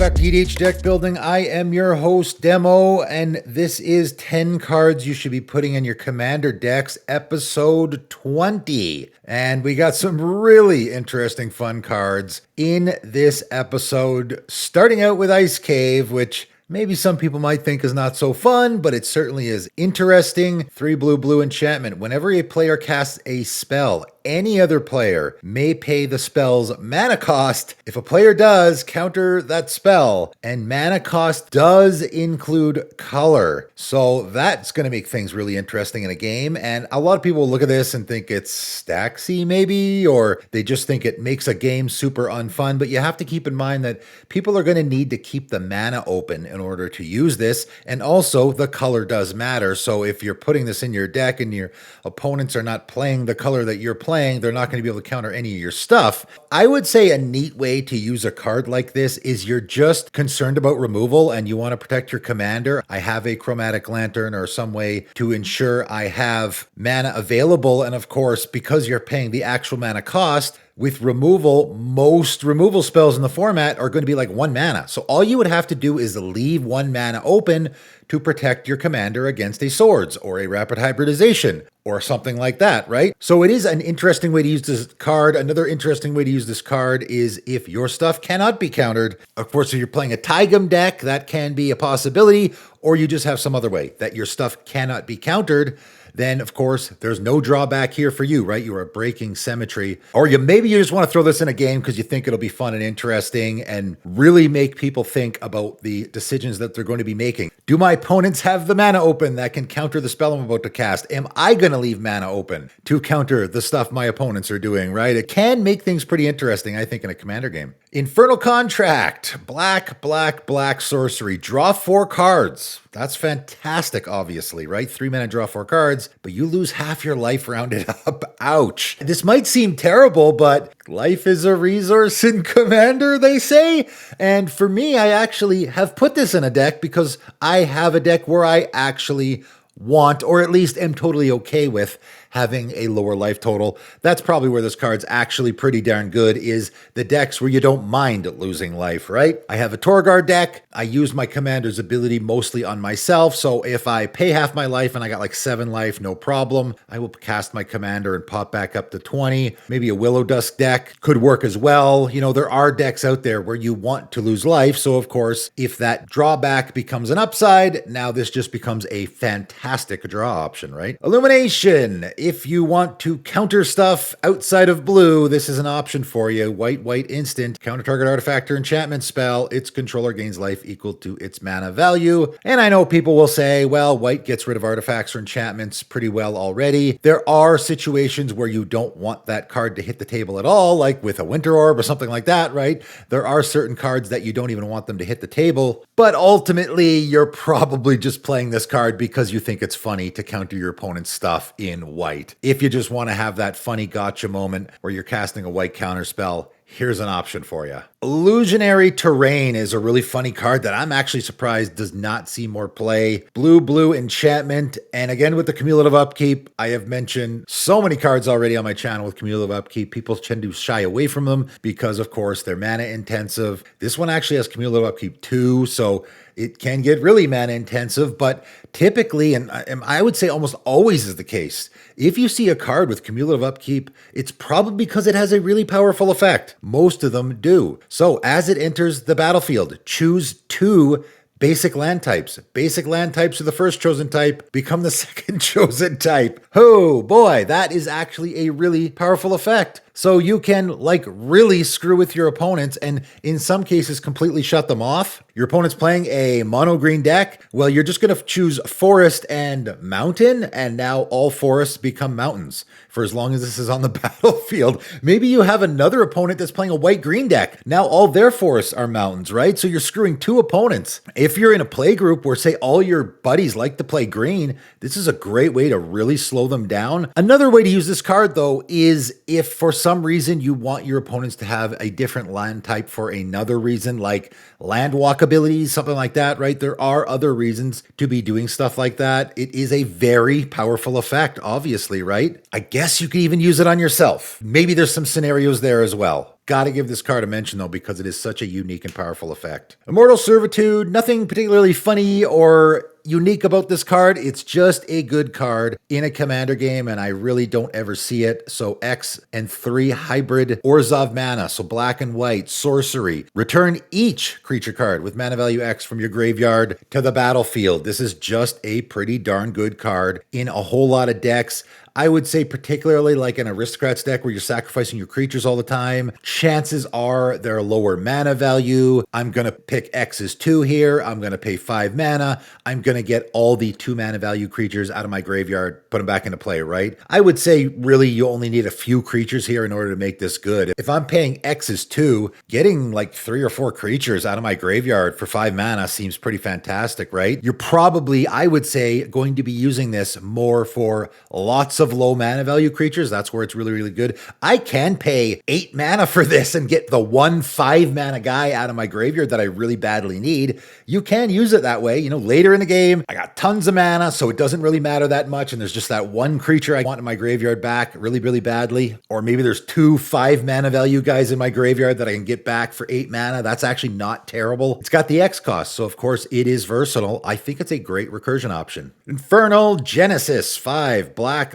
back to EDH Deck Building. I am your host, Demo, and this is 10 cards you should be putting in your Commander decks, episode 20. And we got some really interesting, fun cards in this episode, starting out with Ice Cave, which maybe some people might think is not so fun, but it certainly is interesting. 3 blue enchantment. Whenever a player casts a spell, any other player may pay the spell's mana cost. If a player does, counter that spell. And mana cost does include color. So that's going to make things really interesting in a game. And a lot of people look at this and think it's stacksy maybe, or they just think it makes a game super unfun. But you have to keep in mind that people are going to need to keep the mana open in order to use this. And also the color does matter. So if you're putting this in your deck and your opponents are not playing the color that you're playing, they're not going to be able to counter any of your stuff. I would say a neat way to use a card like this is you're just concerned about removal and you want to protect your commander. I have a chromatic lantern or some way to ensure I have mana available. And of course, because you're paying the actual mana cost, with removal, most removal spells in the format are going to be like 1 mana. So all you would have to do is leave 1 mana open to protect your commander against a swords or a rapid hybridization or something like that, right? So it is an interesting way to use this card. Another interesting way to use this card is if your stuff cannot be countered. Of course, if you're playing a Tigum deck, that can be a possibility, or you just have some other way that your stuff cannot be countered. Then, of course, there's no drawback here for you, right? You are breaking symmetry. Or maybe you just want to throw this in a game because you think it'll be fun and interesting and really make people think about the decisions that they're going to be making. Do my opponents have the mana open that can counter the spell I'm about to cast? Am I going to leave mana open to counter the stuff my opponents are doing, right? It can make things pretty interesting, I think, in a Commander game. Infernal Contract, black sorcery. Draw 4 cards. That's fantastic, obviously, right? 3 mana, draw 4 cards, but you lose half your life rounded up. Ouch. This might seem terrible, but life is a resource in Commander, they say. And for me, I actually have put this in a deck because I have a deck where I actually want, or at least am totally okay with, having a lower life total. That's probably where this card's actually pretty darn good, is the decks where you don't mind losing life, right? I have a Torgar deck. I use my commander's ability mostly on myself, so if I pay half my life and I got like 7 life, no problem. I will cast my commander and pop back up to 20. Maybe a Willow Dusk deck could work as well. You know, there are decks out there where you want to lose life, so of course, if that drawback becomes an upside, now this just becomes a fantastic draw option, right? Illumination. If you want to counter stuff outside of blue, this is an option for you. White instant, counter target artifact or enchantment spell. Its controller gains life equal to its mana value. And I know people will say, well, white gets rid of artifacts or enchantments pretty well already. There are situations where you don't want that card to hit the table at all, like with a Winter Orb or something like that, right? There are certain cards that you don't even want them to hit the table. But ultimately, you're probably just playing this card because you think it's funny to counter your opponent's stuff in white. If you just want to have that funny gotcha moment where you're casting a white counterspell, here's an option for you. Illusionary Terrain is a really funny card that I'm actually surprised does not see more play. Blue enchantment. And again, with the cumulative upkeep, I have mentioned so many cards already on my channel with cumulative upkeep. People tend to shy away from them because, of course, they're mana intensive. This one actually has cumulative upkeep too, so it can get really mana intensive, but typically, and I would say almost always is the case, if you see a card with cumulative upkeep, it's probably because it has a really powerful effect. Most of them do. So as it enters the battlefield, choose 2 basic land types. Basic land types are the first chosen type, become the second chosen type. Oh boy, that is actually a really powerful effect. So you can like really screw with your opponents and in some cases completely shut them off. Your opponent's playing a mono green deck. Well, you're just going to choose forest and mountain, and now all forests become mountains for as long as this is on the battlefield. Maybe you have another opponent that's playing a white green deck. Now all their forests are mountains, right? So you're screwing 2 opponents. If you're in a play group where say all your buddies like to play green, this is a great way to really slow them down. Another way to use this card though is if for some reason you want your opponents to have a different land type for another reason, like land walk abilities, something like that, right? There are other reasons to be doing stuff like that. It is a very powerful effect, obviously, right? I guess you could even use it on yourself. Maybe there's some scenarios there as well. Gotta give this card a mention though, because it is such a unique and powerful effect. Immortal Servitude, nothing particularly funny or unique about this card. It's just a good card in a commander game, and I really don't ever see it. So X and 3 hybrid Orzhov mana, so black and white, sorcery. Return each creature card with mana value X from your graveyard to the battlefield. This is just a pretty darn good card in a whole lot of decks. I would say particularly like an Aristocrats deck where you're sacrificing your creatures all the time. Chances are they're a lower mana value. I'm going to pick X as 2 here. I'm going to pay 5 mana. I'm going to get all the 2 mana value creatures out of my graveyard, put them back into play, right? I would say really you only need a few creatures here in order to make this good. If I'm paying X as 2, getting like 3 or 4 creatures out of my graveyard for 5 mana seems pretty fantastic, right? You're probably, I would say, going to be using this more for lots of low mana value creatures. That's where it's really, really good. I can pay 8 mana for this and get the 1 5 mana guy out of my graveyard that I really badly need. You can use it that way. You know, later in the game, I got tons of mana, so it doesn't really matter that much. And there's just that one creature I want in my graveyard back really, really badly. Or maybe there's 2 5 mana value guys in my graveyard that I can get back for 8 mana. That's actually not terrible. It's got the X cost, so of course it is versatile. I think it's a great recursion option. Infernal Genesis, 5 black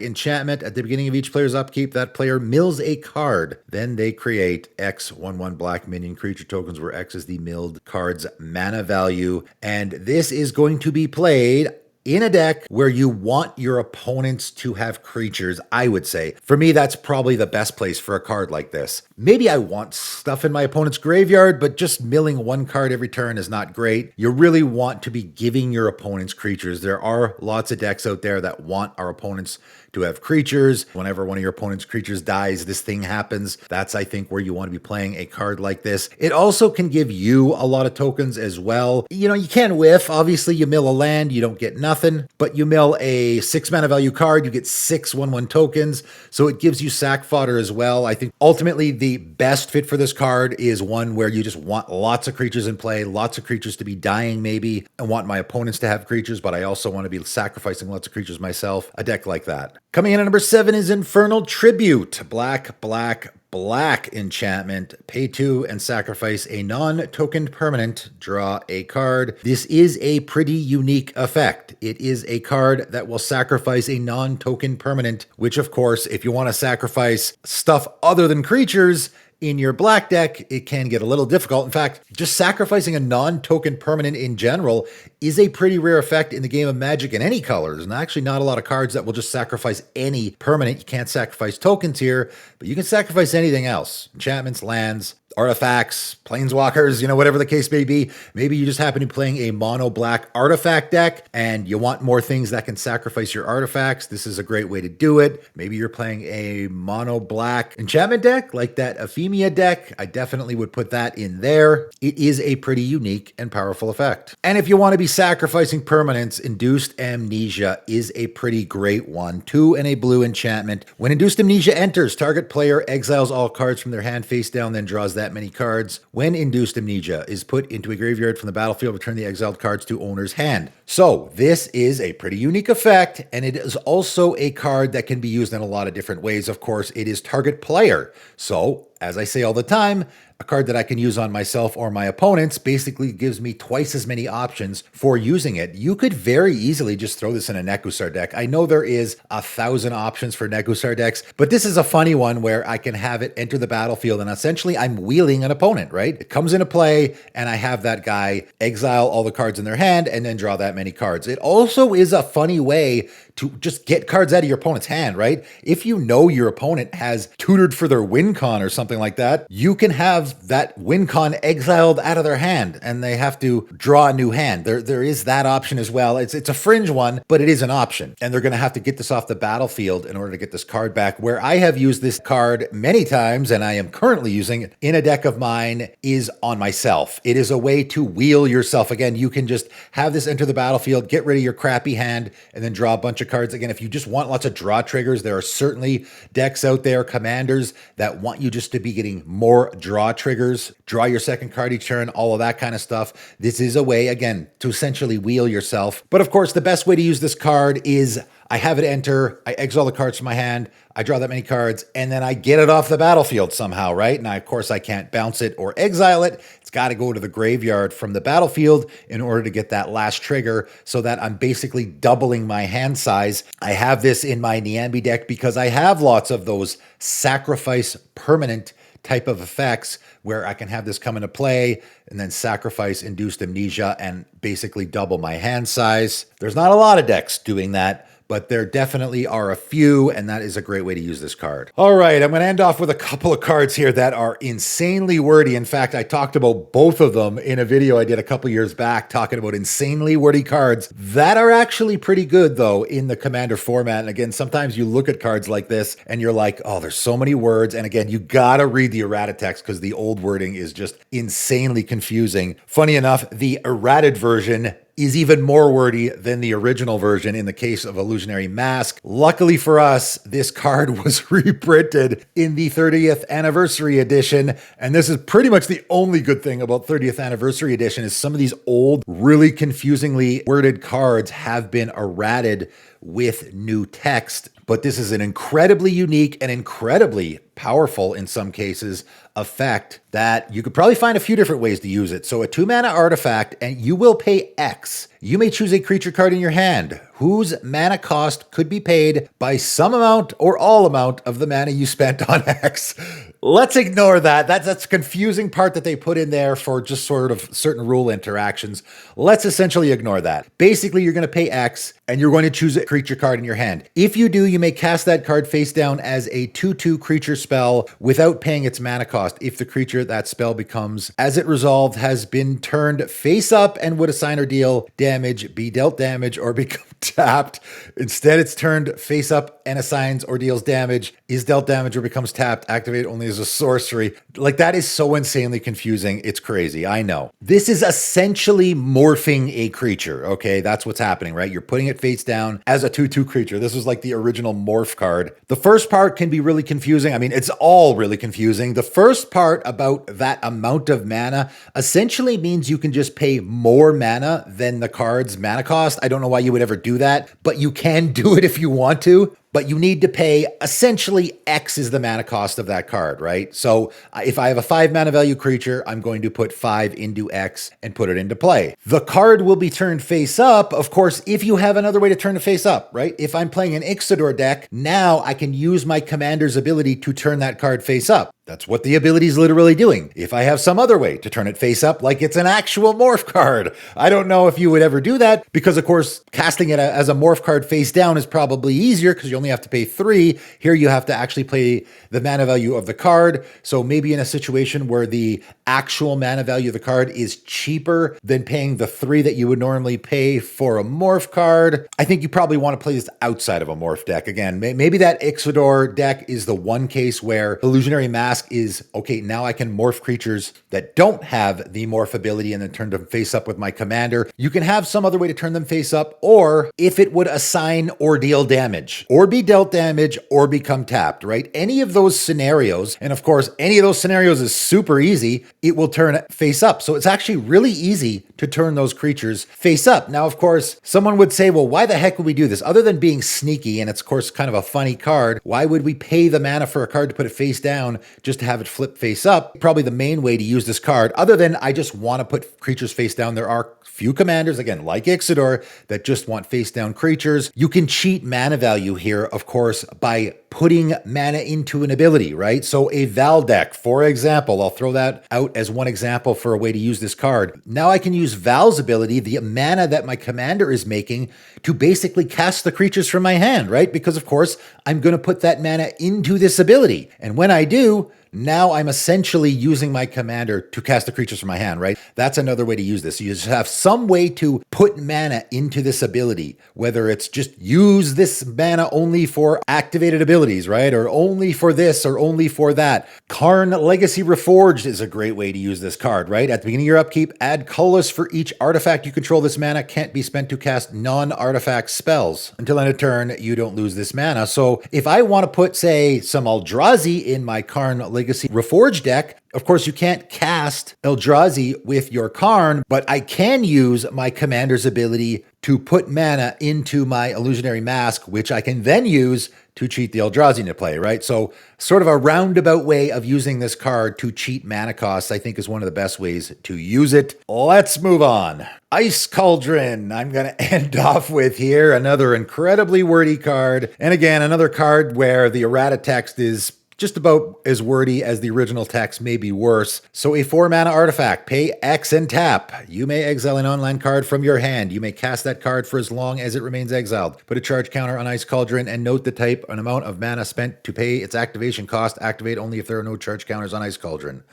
enchantment. At the beginning of each player's upkeep, that player mills a card. Then they create X 1/1 black minion creature tokens, where X is the milled card's mana value. And this is going to be played in a deck where you want your opponents to have creatures, I would say. For me, that's probably the best place for a card like this. Maybe I want stuff in my opponent's graveyard, but just milling 1 card every turn is not great. You really want to be giving your opponents creatures. There are lots of decks out there that want our opponents to have creatures. Whenever one of your opponent's creatures dies, this thing happens. That's, I think, where you want to be playing a card like this. It also can give you a lot of tokens as well. You know, you can whiff. Obviously, you mill a land, you don't get nothing, but you mill a 6 mana value card, you get 6 1/1 tokens. So it gives you sack fodder as well. I think ultimately the best fit for this card is one where you just want lots of creatures in play, lots of creatures to be dying maybe. I want my opponents to have creatures, but I also want to be sacrificing lots of creatures myself. A deck like that. Coming in at number 7 is Infernal Tribute. Black enchantment. Pay 2 and sacrifice a non-tokened permanent. Draw a card. This is a pretty unique effect. It is a card that will sacrifice a non-token permanent, which of course, if you want to sacrifice stuff other than creatures, in your black deck, it can get a little difficult. In fact, just sacrificing a non-token permanent in general is a pretty rare effect in the game of Magic in any color. There's actually not a lot of cards that will just sacrifice any permanent. You can't sacrifice tokens here, but you can sacrifice anything else. Enchantments, lands, artifacts, planeswalkers, you know, whatever the case may be. Maybe you just happen to be playing a mono black artifact deck and you want more things that can sacrifice your artifacts. This is a great way to do it. Maybe you're playing a mono black enchantment deck like that Ephemia deck. I definitely would put that in there. It is a pretty unique and powerful effect. And if you want to be sacrificing permanents, Induced Amnesia is a pretty great one. 2 and a blue enchantment. When Induced Amnesia enters, target player exiles all cards from their hand face down, then draws that many cards. When Induced Amnesia is put into a graveyard from the battlefield, return the exiled cards to owner's hand. So this is a pretty unique effect, and it is also a card that can be used in a lot of different ways. Of course, it is target player. So, as I say all the time, a card that I can use on myself or my opponents basically gives me twice as many options for using it. You could very easily just throw this in a Nekusar deck. I know there is 1,000 options for Nekusar decks, but this is a funny one where I can have it enter the battlefield and essentially I'm wheeling an opponent, right? It comes into play and I have that guy exile all the cards in their hand and then draw that many cards. It also is a funny way to just get cards out of your opponent's hand, right? If you know your opponent has tutored for their win con or something like that, you can have that win con exiled out of their hand and they have to draw a new hand. There is that option as well. It's a fringe one, but it is an option. And they're going to have to get this off the battlefield in order to get this card back. Where I have used this card many times, and I am currently using it in a deck of mine, is on myself. It is a way to wheel yourself. Again, you can just have this enter the battlefield, get rid of your crappy hand, and then draw a bunch of cards. Again, if you just want lots of draw triggers, there are certainly decks out there, commanders, that want you just to be getting more draw triggers, draw your second card each turn, all of that kind of stuff. This is a way, again, to essentially wheel yourself. But of course, the best way to use this card is I have it enter, I exile the cards from my hand, I draw that many cards, and then I get it off the battlefield somehow, right? Now, of course, I can't bounce it or exile it. It's got to go to the graveyard from the battlefield in order to get that last trigger so that I'm basically doubling my hand size. I have this in my Niambi deck because I have lots of those sacrifice permanent type of effects where I can have this come into play and then sacrifice induced amnesia and basically double my hand size. There's not a lot of decks doing that, but there definitely are a few, and that is a great way to use this card. All right, I'm going to end off with a couple of cards here that are insanely wordy. In fact, I talked about both of them in a video I did a couple years back talking about insanely wordy cards that are actually pretty good, though, in the Commander format. And again, sometimes you look at cards like this and you're like, oh, there's so many words. And again, you got to read the errata text because the old wording is just insanely confusing. Funny enough, the errated version is even more wordy than the original version in the case of Illusionary Mask. Luckily for us, this card was reprinted in the 30th anniversary edition, and this is pretty much the only good thing about 30th anniversary edition is some of these old, really confusingly worded cards have been errated with new text. But this is an incredibly unique and incredibly powerful, in some cases, effect that you could probably find a few different ways to use it. So a 2-mana artifact, and you will pay X. You may choose a creature card in your hand whose mana cost could be paid by some amount or all amount of the mana you spent on X. Let's ignore that. That's a confusing part that they put in there for just sort of certain rule interactions. Let's essentially ignore that. Basically, you're going to pay X and you're going to choose a creature card in your hand. If you do, you may cast that card face down as a 2/2 creature spell without paying its mana cost. If the creature that spell becomes, as it resolved, has been turned face up and would assign or deal damage, be dealt damage, or become tapped. Instead, it's turned face up and assigns or deals damage, is dealt damage, or becomes tapped, activate only as a sorcery. Like, that is so insanely confusing. It's crazy. I know. This is essentially morphing a creature. Okay, that's what's happening, right? You're putting it face down as a 2/2 creature. This was like the original morph card. The first part can be really confusing. I mean, it's all really confusing. The first part about that amount of mana essentially means you can just pay more mana than the card's mana cost. I don't know why you would ever do that, but you can do it if you want to. But you need to pay essentially X is the mana cost of that card, right? So if I have a 5 mana value creature, I'm going to put 5 into X and put it into play. The card will be turned face up, of course, if you have another way to turn it face up, right? If I'm playing an Ixodor deck, now I can use my commander's ability to turn that card face up. That's what the ability is literally doing. If I have some other way to turn it face up, like it's an actual morph card, I don't know if you would ever do that because, of course, casting it as a morph card face down is probably easier because you only have to pay 3. Here you have to actually pay the mana value of the card. So maybe in a situation where the actual mana value of the card is cheaper than paying the 3 that you would normally pay for a morph card, I think you probably want to play this outside of a morph deck. Again, maybe that Ixodor deck is the one case where Illusionary Mask is, okay, now I can morph creatures that don't have the morph ability and then turn them face up with my commander. You can have some other way to turn them face up, or if it would assign or deal damage, or be dealt damage, or become tapped, right? Any of those scenarios, and of course, any of those scenarios is super easy, it will turn face up. So it's actually really easy to turn those creatures face up. Now, of course, someone would say, well, why the heck would we do this? Other than being sneaky, and it's of course kind of a funny card, why would we pay the mana for a card to put it face down just to have it flip face up? Probably the main way to use this card, other than I just want to put creatures face down. There are few commanders, again, like Ixodor, that just want face down creatures. You can cheat mana value here, of course, by putting mana into an ability, right? So a Val deck, for example, I'll throw that out as one example for a way to use this card. Now I can use Val's ability, the mana that my commander is making, to basically cast the creatures from my hand, right? Because of course, I'm going to put that mana into this ability. And when I do, now I'm essentially using my commander to cast the creatures from my hand, right? That's another way to use this. You just have some way to put mana into this ability, whether it's just use this mana only for activated abilities, right? Or only for this or only for that. Karn Legacy Reforged is a great way to use this card, right? At the beginning of your upkeep, add colorless for each artifact you control. This mana can't be spent to cast non-artifact spells. Until end of turn, you don't lose this mana. So if I want to put, say, some Eldrazi in my Karn Legacy Legacy Reforged deck, of course, you can't cast Eldrazi with your Karn, but I can use my commander's ability to put mana into my Illusionary Mask, which I can then use to cheat the Eldrazi into play, right? So sort of a roundabout way of using this card to cheat mana costs, I think is one of the best ways to use it. Let's move on. Ice Cauldron, I'm going to end off with here. Another incredibly wordy card. And again, another card where the errata text is just about as wordy as the original text, maybe worse. So a 4-mana artifact, pay X and tap. You may exile an online card from your hand. You may cast that card for as long as it remains exiled. Put a charge counter on Ice Cauldron and note the type and amount of mana spent to pay its activation cost. Activate only if there are no charge counters on Ice Cauldron.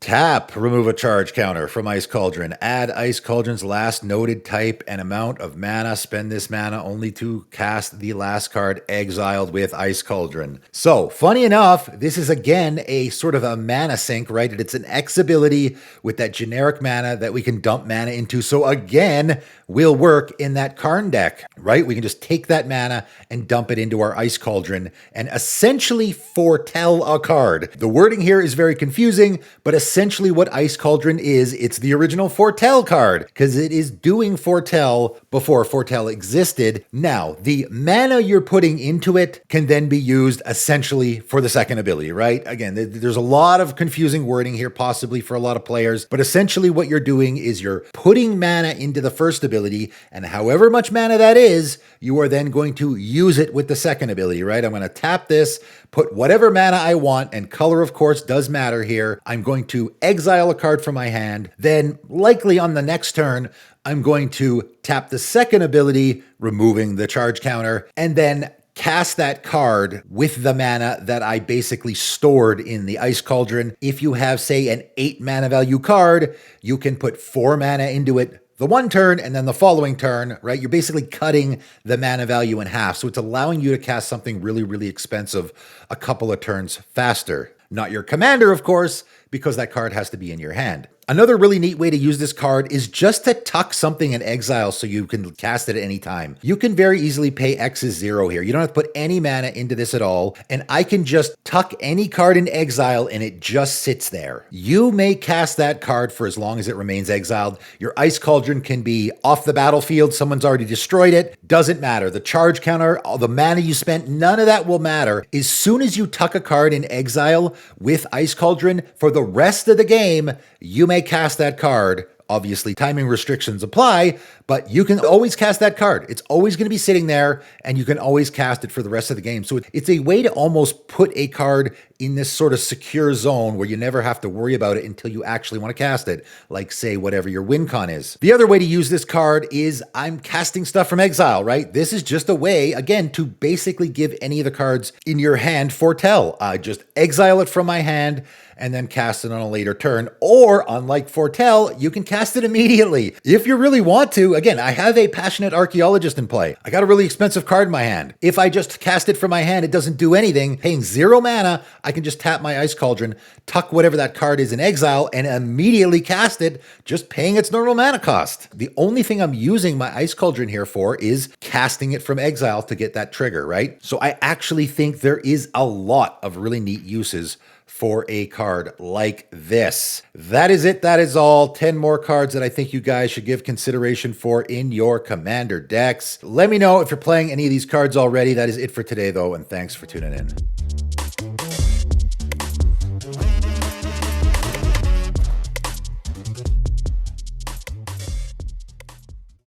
Tap, remove a charge counter from Ice Cauldron. Add Ice Cauldron's last noted type and amount of mana. Spend this mana only to cast the last card exiled with Ice Cauldron. So, funny enough, this is again a sort of a mana sink, right? It's an X ability with that generic mana that we can dump mana into. So again, will work in that Karn deck, right? We can just take that mana and dump it into our Ice Cauldron and essentially foretell a card. The wording here is very confusing, but essentially what Ice Cauldron is, it's the original foretell card because it is doing foretell before foretell existed. Now, the mana you're putting into it can then be used essentially for the second ability, right? Again, there's a lot of confusing wording here, possibly for a lot of players, but essentially what you're doing is you're putting mana into the first ability, and however much mana that is, you are then going to use it with the second ability, right? I'm going to tap this, put whatever mana I want, and color, of course, does matter here. I'm going to exile a card from my hand, then likely on the next turn, I'm going to tap the second ability, removing the charge counter, and then cast that card with the mana that I basically stored in the Ice Cauldron. If you have, say, an 8 mana value card, you can put 4 mana into it the one turn and then the following turn, right? You're basically cutting the mana value in half. So it's allowing you to cast something really, really expensive a couple of turns faster. Not your commander, of course, because that card has to be in your hand. Another really neat way to use this card is just to tuck something in exile so you can cast it at any time. You can very easily pay X is 0 here. You don't have to put any mana into this at all, and I can just tuck any card in exile and it just sits there. You may cast that card for as long as it remains exiled. Your Ice Cauldron can be off the battlefield, someone's already destroyed it, doesn't matter. The charge counter, all the mana you spent, none of that will matter. As soon as you tuck a card in exile with Ice Cauldron, for the rest of the game, you may cast that card. Obviously, timing restrictions apply, but you can always cast that card. It's always going to be sitting there, and you can always cast it for the rest of the game. So it's a way to almost put a card in this sort of secure zone where you never have to worry about it until you actually want to cast it, like, say, whatever your win con is. The other way to use this card is I'm casting stuff from exile, right? This is just a way, again, to basically give any of the cards in your hand foretell. I just exile it from my hand and then cast it on a later turn. Or, unlike foretell, you can cast it immediately. If you really want to, again, I have a Passionate Archaeologist in play. I got a really expensive card in my hand. If I just cast it from my hand, it doesn't do anything. Paying 0 mana, I can just tap my Ice Cauldron, tuck whatever that card is in exile, and immediately cast it, just paying its normal mana cost. The only thing I'm using my Ice Cauldron here for is casting it from exile to get that trigger, right? So I actually think there is a lot of really neat uses for a card like this. That is it. That is all. 10 more cards that I think you guys should give consideration for in your commander decks. Let me know if you're playing any of these cards already. That is it for today, though, and thanks for tuning in.